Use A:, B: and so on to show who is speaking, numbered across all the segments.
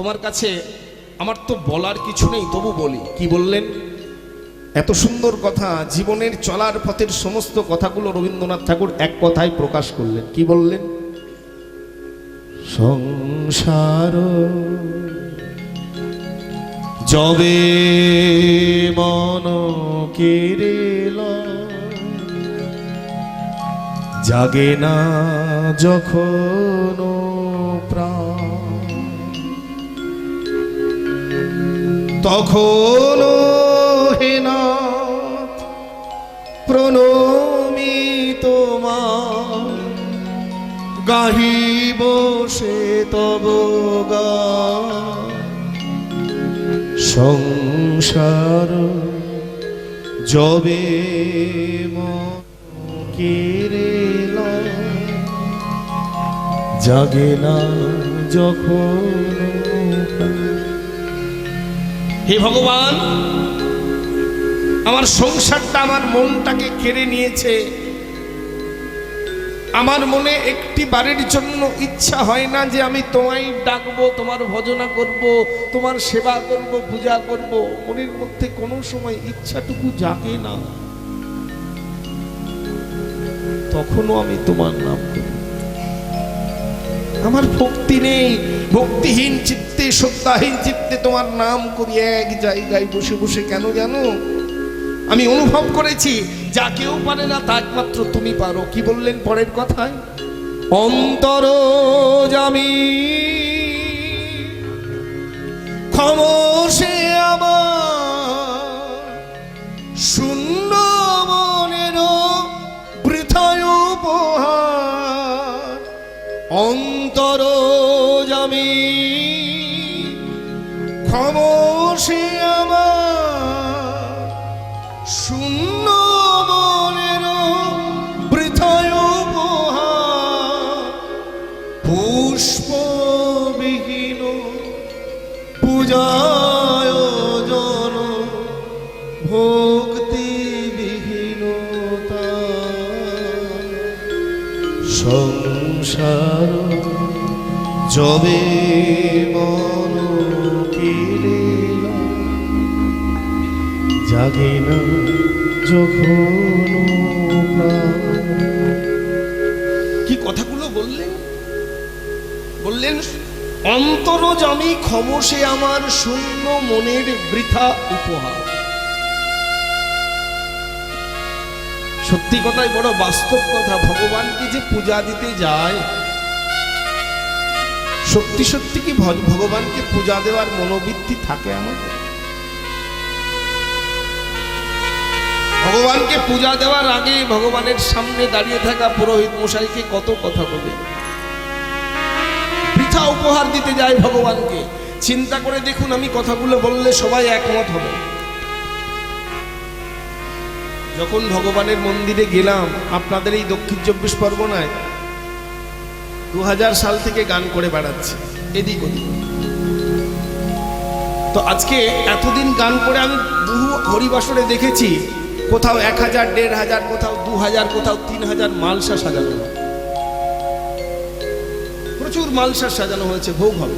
A: তোমার কাছে আমার তো বলার কিছু নেই, তবু বলি। কি বললেন? এত সুন্দর কথা, জীবনের চলার পথের সমস্ত কথাগুলো রবীন্দ্রনাথ ঠাকুর এক কথায় প্রকাশ করলেন। কি বললেন? সংসার যবে মন কেড়েল, জাগে না যখন প্রাণ, তখন হে নাথ প্রণমি তোমার, গাহিব সে তব গান। সংসার যবে মন কেড়েল, জাগে না যখন। হে ভগবান, আমার সংসারটা আমার মনটাকে কেড়ে নিয়েছে। আমার মনে একটি বারের জন্য ইচ্ছা হয় না যে আমি তোমায় ডাকবো, তোমার ভজনা করব, তোমার সেবা করব, পূজা করব। মনের মধ্যে কোনো সময় ইচ্ছাটুকু জাগে না। তখনও আমি তোমার নাম করি। আমার ভক্তি নেই, ভক্তিহীন চিত্তে, শ্রদ্ধাহীন চিত্তে তোমার নাম করি এক জায়গায় বসে বসে। কেন জানো? আমি অনুভব করেছি যা কেউ পারে না তা একমাত্র তুমি পারো। কি বললেন পরের কথায়? অন্তরজামি ক্ষমসে আমার, শূন্য মনের বৃথায় উপহার। অন্তরজামি ক্ষমসে আমার, শূন্য মনের বৃথায় উপহার। পুষ্পবিহীন পূজায় জন, ভক্তিবিহীনতা। সংসার যবে মন কেড়েল, জাগে না যখন প্রাণ। কি কথাগুলো বললেন? বললেন অন্তরজামি ক্ষমসে আমার, শূন্য মনের বৃথা উপহার। সত্যি কথাই বড় বাস্তব কথা। ভগবানকে যে পূজা দিতে যায়, সত্যি সত্যি কি ভগবানকে পূজা দেওয়ার মনোবৃত্তি থাকে আমাদের? ভগবানকে পূজা দেওয়ার আগে ভগবানের সামনে দাঁড়িয়ে থাকা পুরোহিত মশাইকে কত কথা বলে, বৃথা উপহার দিতে যায় ভগবানকে। চিন্তা করে দেখুন, আমি কথাগুলো বললে সবাই একমত হবে। যখন ভগবানের মন্দিরে গেলাম আপনাদের এই দক্ষিণ 24 পরগনায়, 2000 সাল থেকে গান করে বেড়াচ্ছি এদিক ওদিক। তো আজকে এতদিন গান করে আমি বহু হরিবাসরে দেখেছি কোথাও 1000, 1500, কোথাও 2000, কোথাও 3000 মালসা সাজানো, প্রচুর মালসা সাজানো হয়েছে ভোগ হবে।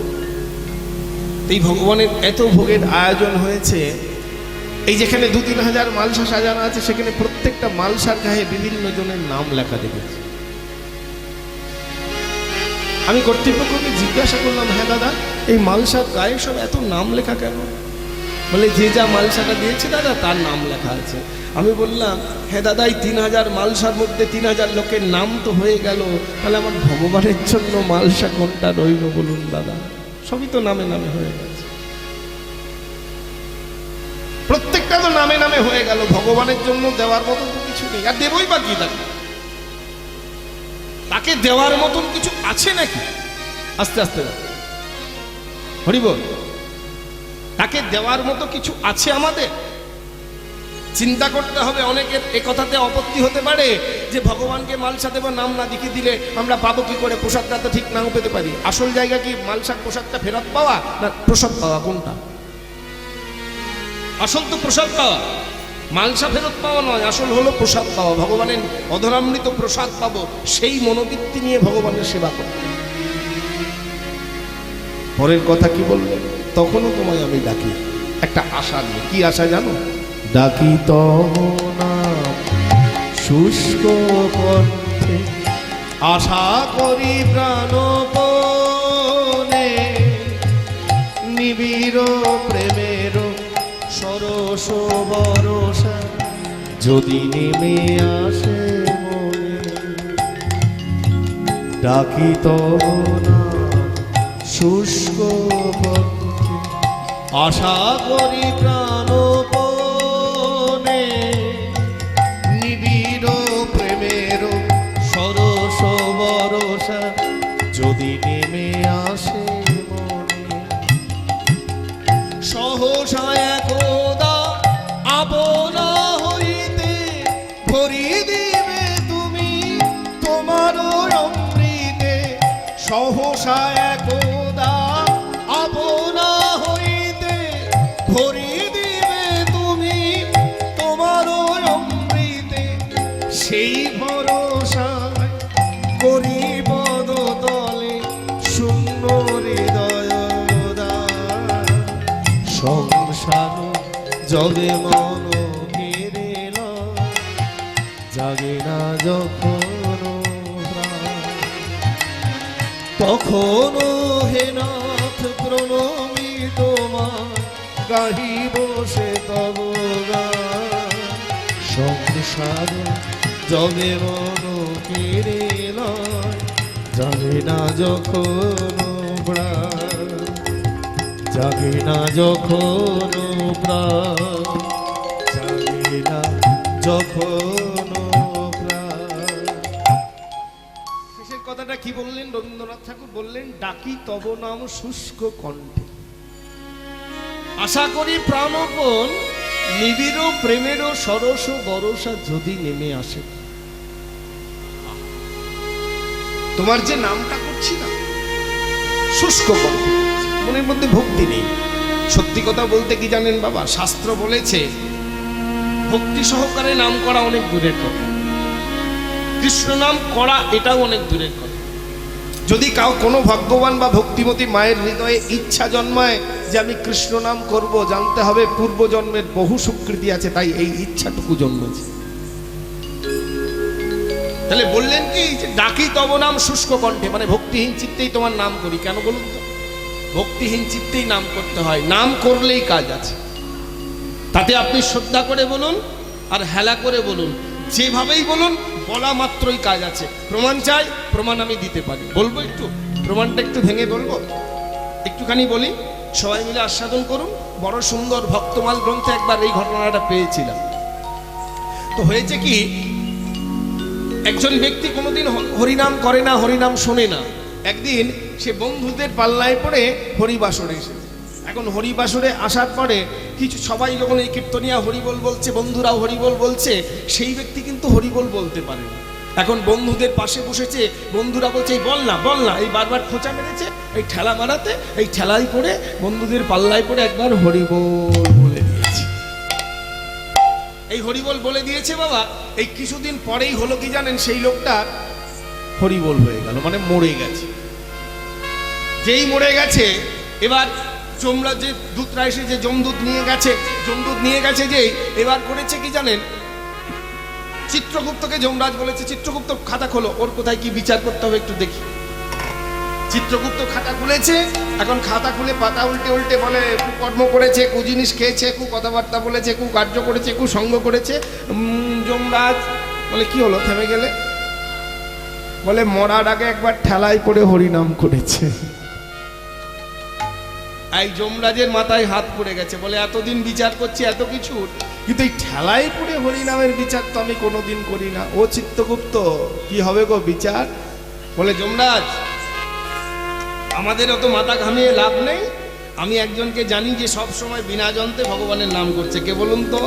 A: এই ভগবানের এত ভোগের আয়োজন হয়েছে, এই যেখানে 2-3000 মালসা সাজানো আছে সেখানে প্রত্যেকটা মালসার গায়ে বিভিন্ন জনের নাম লেখা দেখেছি। আমি কর্তৃপক্ষকে জিজ্ঞাসা করলাম, হ্যাঁ দাদা, এই মালসার গায়ে সব এত নাম লেখা কেন? বলে যে যা মালসাটা দিয়েছে দাদা তার নাম লেখা আছে। আমি বললাম, হ্যাঁ দাদা, এই 3000 মালসার মধ্যে 3000 লোকের নাম তো হয়ে গেল, তাহলে আমার ভগবানের জন্য মালসা কোনটা রইল বলুন দাদা? সবই তো নামে নামে হয়ে গেছে, প্রত্যেকটা তো নামে নামে হয়ে গেল। ভগবানের জন্য দেওয়ার মতো তো কিছু নেই। আর দেবই বা কি তাকে? তাকে দেওয়ার মতন কিছু আছে নাকি? আস্তে আস্তে হরিবল, তাকে দেওয়ার মতো কিছু আছে আমাদের? চিন্তা করতে হবে। অনেকের এ কথাতে আপত্তি হতে পারে যে ভগবানকে মালসা দেব, নাম না লিখে দিলে আমরা পাবো কি করে? প্রসাদটা তো ঠিক নাও পেতে পারি। আসল জায়গা কি মালসার প্রসাদটা ফেরত পাওয়া না প্রসাদ পাওয়া? কোনটা আসল? তো প্রসাদ পাওয়া, মালসা ফেরত পাওয়া নয়। আসল হলো প্রসাদ পাওয়া, ভগবানের অধরামৃত প্রসাদ পাবো, সেই মনোবৃত্তি নিয়ে ভগবানের সেবা করতে। পরের কথা কি বললেন, তখনও তোমায় আমি ডাকি একটা আশা নিয়ে। কি আশা জানো? ডাকি তব নাম শুষ্ক কণ্ঠে, আশা করি প্রাণপণে, নিবিড় প্রেমের সরস বরসা যদি নেমে আসে মনে। ডাকি তব নাম শুষ্ক কণ্ঠে, আশা করি প্রাণপণে, নিবিড় প্রেমের সরস বরসা যদি নেমে আসে মনে। সহসা একদা আপনা হইতে ভরি দিবে তুমি তোমার অমৃতে। সহসা একদা আপনা হইতে ভরি দিবে তুমি তোমার অমৃতে। সেই ভরসায় করি পদতলে শূন্য হৃদয় দান। সংসার জগে মন ঘিরে লয়, জাগে না যখন প্রাণ। তখনও হে নাথ প্রণমী তোমার গাহিব সে তব গান। সংসার জগে মন ঘিরে লয়, জাগে না যখন প্রাণ, জাগে না যখন প্রাণ, জাগে না যখন প্রাণ। শেষের কথাটা কি বললেন রবীন্দ্রনাথ ঠাকুর? বললেন ডাকি তব নাম শুষ্ক কণ্ঠে, আশা করি প্রাণপণ, নিবিড় প্রেমের সরস বরসা যদি নেমে আসে। তোমার যে নামটা করছি না, শুষ্ক কণ্ঠে, মনের মধ্যে ভক্তি নেই। সত্যি কথা বলতে কি জানেন বাবা, শাস্ত্র বলেছে ভক্তি সহকারে নাম করা অনেক দূরের কথা, কৃষ্ণ নাম করা এটাও অনেক দূরের কথা। যদি কোনো ভগবান বা ভক্তিমতী মায়ের হৃদয়ে ইচ্ছা জন্মায় যে আমি কৃষ্ণ নাম করব, জানতে হবে পূর্বজন্মের বহু স্বীকৃতি আছে, তাই এই ইচ্ছাটুকু জন্মেছে। তাহলে বললেন কি যে ডাকি তব নাম শুষ্ক কণ্ঠে, মানে ভক্তিহীন চিত্তেই তোমার নাম করি। কেন বলুন তো? ভক্তিহীন চিত্তেই নাম করতে হয়, নাম করলেই কাজ আছে। তাতে আপনি শ্রদ্ধা করে বলুন আর হেলা করে বলুন, যেভাবেই বলুন, বলা মাত্রই কাজ আছে। প্রমাণ চাই, প্রমাণ আমি দিতে পারি। বলবো একটু, প্রমাণটা একটু ভেঙে বলবো, একটুখানি বলি, সবাই মিলে আস্বাদন করুন। বড় সুন্দর ভক্তমাল গ্রন্থে একবার এই ঘটনাটা পেয়েছিলাম। তো হয়েছে কি, একজন ব্যক্তি কোনোদিন হরিনাম করে না, হরিনাম শোনে না। একদিন সে বন্ধুদের পাল্লায় পড়ে হরিবাসরে এসেছে। এখন হরিবাসরে আসার পরে কিছু সবাই যখন এই কীর্তনিয়া হরিবোল বলছে, বন্ধুরাও হরিবোল বলছে, সেই ব্যক্তি কিন্তু হরিবোল বলতে পারে না। এখন বন্ধুদের পাশে বসেছে, বন্ধুরা বলছে এই বল না বল না, এই বারবার খোঁচা মেরেছে, এই ঠেলা মারাতে এই ঠেলাই করে বন্ধুদের পাল্লায় পড়ে একবার হরিবোল বলে দিয়েছে। এই হরিবোল বলে দিয়েছে বাবা, এই কিছুদিন পরেই হলো কি জানেন, সেই লোকটা হরিবোল হয়ে গেল, মানে মরে গেছে। যেই মরে গেছে, এবার যমরাজ যে দূতরা এসে যে যমদূত নিয়ে গেছে যে এবার করেছে কি জানেন, চিত্রগুপ্তকে যমরাজ বলেছে চিত্রগুপ্ত খাতা খোলো, ওর কোথায় কি বিচার করতে হবে একটু দেখি। চিত্রগুপ্ত খাতা খুলেছে, এখন খাতা খুলে পাতা উল্টে উল্টে বলে কুকর্ম করেছে, কুজিনিস খেয়েছে, কু কথাবার্তা বলেছে, কু কার্য করেছে, কু সঙ্গ করেছে। যমরাজ বলে কি হলো, থেমে গেলে? বলে মরার আগে একবার ঠেলায় পড়ে হরিনাম করেছে। এই যমরাজের মাথায় হাত পড়ে গেছে, বলে এতদিন বিচার করছি এত কিছু, কিন্তু এই ঠেলায় পড়ে হরিনামের বিচার তো আমি কোনোদিন করি না। ও চিত্রগুপ্ত, কি হবে গো বিচার? বলে যমরাজ, আমাদের অত মাথা ঘামিয়ে লাভ নেই, আমি একজনকে জানি যে সব সময় বিনা যন্ত্রে ভগবানের নাম করছে। কে বলুন তো?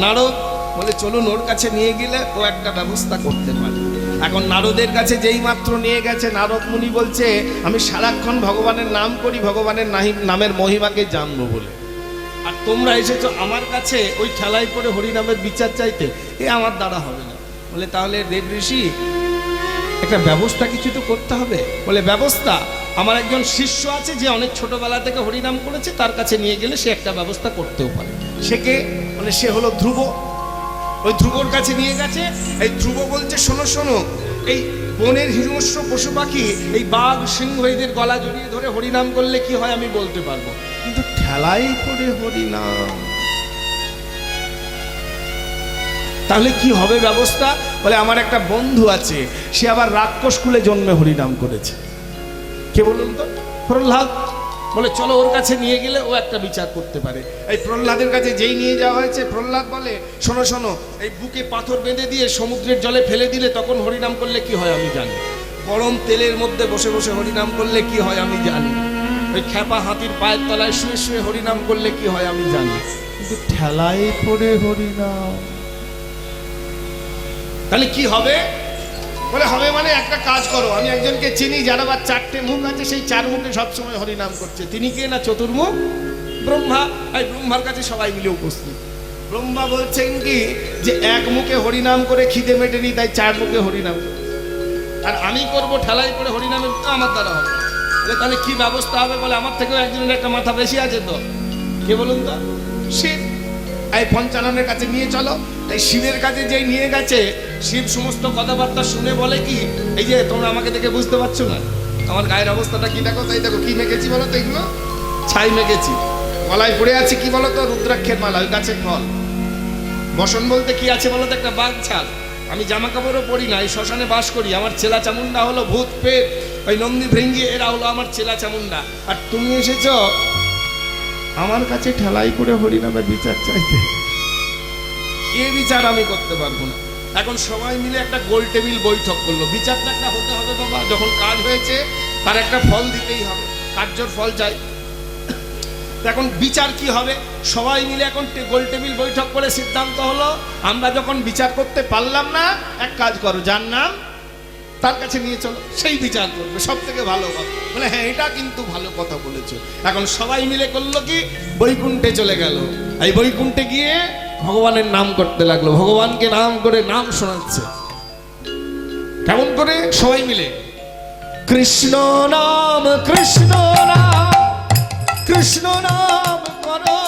A: নারদ। বলে চলুন ওর কাছে নিয়ে গেলে ও একটা ব্যবস্থা করতে পারে। এখন নারদের কাছে যেই মাত্র নিয়ে গেছে, নারদ মুনি বলছে আমি সারাক্ষণ ভগবানের নাম করি, ভগবানের নামের মহিমাকে জানবো বলে, আর তোমরা এসেছো আমার কাছে ওই ঠেলায় পড়ে হরিনামের বিচার চাইতে, এ আমার দ্বারা হবে না। বলে তাহলে দেব ঋষি একটা ব্যবস্থা কিছু তো করতে হবে। বলে ব্যবস্থা? আমার একজন শিষ্য আছে যে অনেক ছোটবেলা থেকে হরিনাম করেছে, তার কাছে নিয়ে গেলে সে একটা ব্যবস্থা করতেও পারে। সে কে? মানে সে হলো ধ্রুব। ওই ধ্রুবর কাছে নিয়ে গেছে। এই ধ্রুব বলছে, শোনো শোনো, এই বনের হিংস্র পশু পাখি, এই বাঘ সিংহ এদের গলা জড়িয়ে ধরে হরিনাম করলে কি হয় আমি বলতে পারবো, কিন্তু ঠেলাই করে হরিনাম তাহলে কি হবে ব্যবস্থা? বলে আমার একটা বন্ধু আছে, সে আবার রাক্ষস কুলে জন্মে হরিনাম করেছে। কে বলুন তো? প্রহ্লাদ। বলে চলো ওর কাছে নিয়ে গেলে ও একটা বিচার করতে পারে। এই প্রহ্লাদের কাছে যেই নিয়ে যাওয়া হয়েছে, প্রহ্লাদ বলে শোনো শোনো, এই বুকে পাথর বেঁধে দিয়ে সমুদ্রের জলে ফেলে দিলে তখন হরিনাম করলে কি হয় আমি জানি। গরম তেলের মধ্যে বসে বসে হরিনাম করলে কি হয় আমি জানি। ওই খ্যাপা হাতির পায়ের তলায় শুয়ে শুয়ে হরিনাম করলে কি হয় আমি জানি, কিন্তু ঠেলাই পড়ে হরিনাম তাহলে কি হবে? বলে হবে মানে একটা কাজ করো, আমি একজনকে চিনি যার আবার 4টে মুখ আছে, সেই 4 মুখে সবসময় হরিনাম করছে। তিনি কে? না চতুর্মুখ ব্রহ্মা। এই ব্রহ্মার কাছে সবাই মিলে উপস্থিত। ব্রহ্মা বলছেন কি যে এক মুখে হরিনাম করে খিদে মেটেনি, তাই 4 মুখে হরিনাম করে, আর আমি করব ঠেলাই করে হরিনামে, আমার দ্বারা হবে। তাহলে কি ব্যবস্থা হবে? বলে আমার থেকেও একজনের একটা মাথা বেশি আছে তো। কে বলুন তো? শিব। এই পঞ্চাননের কাছে নিয়ে চলো। এই শিবের কাছে যেই নিয়ে গেছে, শিব সমস্ত কথাবার্তা শুনে বলে কি, এই যে তোমরা আমাকে দেখে বুঝতে পারছো না আমার গায়ের অবস্থাটা কি, দেখো তাই দেখো, কি মেখেছি বলো তো? এগুলো ছাই মেখেছি। গলায় পড়ে আছে কি বলো তো? রুদ্রাক্ষের মালা, ওই গাছের ফল। বসন বলতে কি আছে বলো তো? একটা বাঘ ছাল। আমি জামা কাপড়ও পরি না, এই শ্মশানে বাস করি। আমার চেলা চামুন্ডা হলো ভূত পেট, ওই নন্দী ভৃঙ্গি, এরা হলো আমার চেলা চামুন্ডা। আর তুমি এসেছ আমার কাছে ঠেলাই করে হরিনামের বিচার চাইতে। এ বিচার আমি করতে পারবো না। এখন সবাই মিলে একটা গোল টেবিল বৈঠক করলো। বিচারটা একটা হতে হবে বাবা, যখন কাজ হয়েছে তার একটা ফল দিতেই হবে, কার্যর ফল চাই। এখন বিচার কি হবে? সবাই মিলে এখন গোল টেবিল বৈঠক করে সিদ্ধান্ত হলো, আমরা যখন বিচার করতে পারলাম না, এক কাজ করো, যার নাম তার কাছে নিয়ে চলো, সেই বিচার করবে, সব থেকে ভালো কথা। বলে হ্যাঁ, এটা কিন্তু ভালো কথা বলেছো। এখন সবাই মিলে করলো কি, বৈকুণ্ঠে চলে গেল। এই বৈকুণ্ঠে গিয়ে ভগবানের নাম করতে লাগলো, ভগবানকে নাম করে নাম শোনাচ্ছে। কেমন করে? সবাই মিলে কৃষ্ণ নাম, কৃষ্ণ নাম, কৃষ্ণ নাম করো,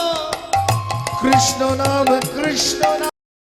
A: কৃষ্ণ নাম, কৃষ্ণ নাম।